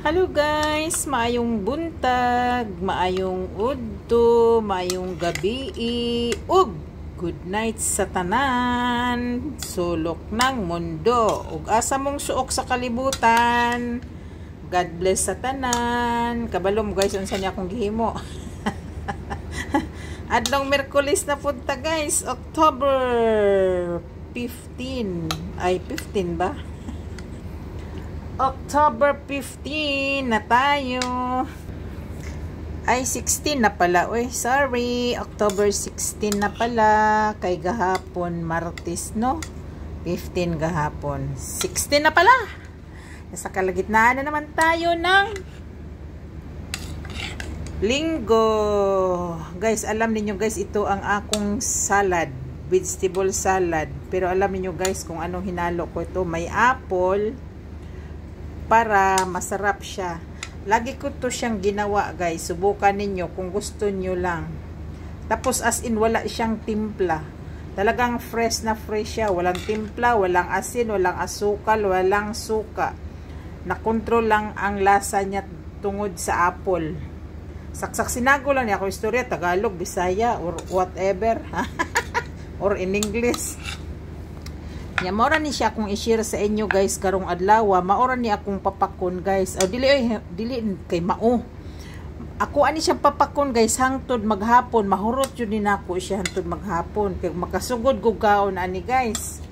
Hello guys, maayong buntag, maayong udto, maayong gabi, ug good night sa tanan, sulok ng mundo, ug asa mong suok sa kalibutan. God bless sa tanan. Kabalo mo guys, unsa niya akong gihimo. Adlong Miyerkules na punta guys, October 15, ay 15 ba? October 15 na tayo. Ay, 16 na pala. Uy, sorry. October 16 na pala. Kay gahapon, Martes, no? 15 gahapon. 16 na pala. Nasa kalagitnaan na naman tayo ng Linggo. Guys, alam niyo guys, ito ang akong salad. Vegetable salad. Pero alam niyo guys, kung anong hinalo ko ito. May apple para masarap siya. Lagi ko to siyang ginawa guys. Subukan ninyo kung gusto nyo lang. Tapos as in wala siyang timpla. Talagang fresh na fresh siya. Walang timpla, walang asin, walang asukal, walang suka. Nakontrol lang ang lasa niya tungod sa apple. Saksak sinago lang niya ako istorya, Tagalog, Bisaya, or whatever. Or in English. Maura ni siya akong i-share sa inyo guys karong adlaw. Maura ni akong papakon guys. Dili kay mao. Ako ani siya papakon guys hangtod maghapon. Mahurot yun din ako siya hangtod maghapon. Kay makasugod ko kaon ani guys.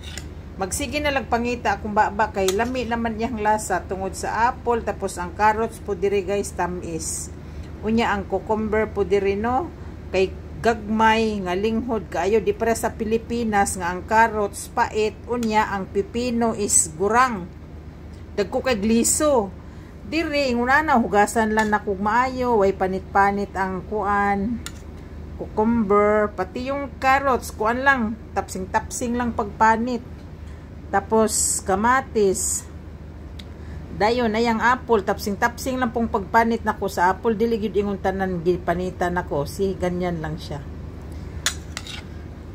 Magsige na lang pangita akong baba kay lami naman yang lasa tungod sa apple. Tapos ang carrots po diri guys tamis. Unya ang cucumber po diri no. Kay gagmay nga linghod kaayo di para sa Pilipinas nga ang carrots pait, unya ang pipino is gurang. Dagko kay gliso. Diri ingunana hugasan lang na kog maayo, way panit-panit ang kuan, cucumber, pati yung carrots kuan lang, tapsing-tapsing lang pagpanit. Tapos kamatis. Dayon ayang apple, tapsing-tapsing lang pong pagpanit nako sa apple, dili gyud ingon tanan gipanitan nako, si ganyan lang siya.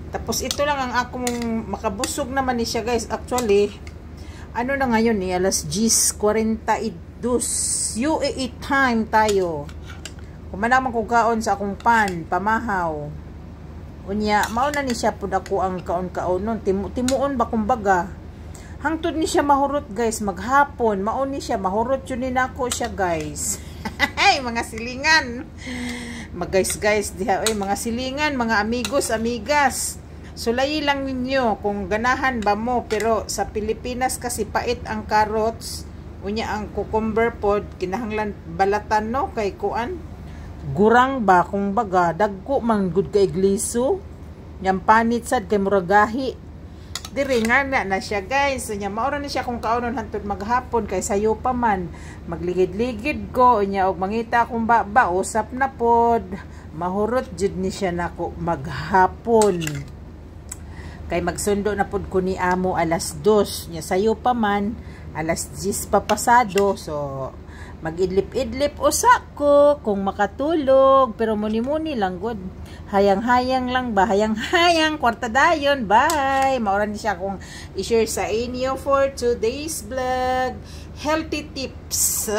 Tapos ito lang ang akong makabusog naman ni siya guys. Actually, ano na ngayon ni alas 10:42. UAE time tayo. Kumanaman ko kaon sa akong pan, pamahaw. Unya, mao na ni siya pud ako ang kaon-kaon nun. Timuon ba kumbaga. Hangtod ni siya mahurot guys, maghapon, mao ni siya mahurot yun ni nako siya guys. Ay, mga silingan. Guys, diha oy mga silingan, mga amigos, amigas. Sulayi lang ninyo kung ganahan ba mo, pero sa Pilipinas kasi pait ang carrots, unya ang cucumber pod kinahanglan balatan no kay kuan. Gurang ba kung baga, dagko man gud kay gliso. Yang panit sad kay muragahi. Diri nga na siya guys. Unya maura na siya kung kaunon hantod maghapon kay sayo pa man. Magligid-ligid ko unya og mangita akong baba usap na pod. Mahurot jud ni siya nako maghapon. Kay magsundo na pod ko ni amo alas 2. Nya sayo pa man alas 10 pa pasado. So magidlip-idlip usak ko kung makatulog, pero muni-muni lang good. Hayang-hayang lang ba? Hayang-hayang kwarta dayon. Bye. Mauran siya kung i-share sa inyo for today's vlog. Healthy tips.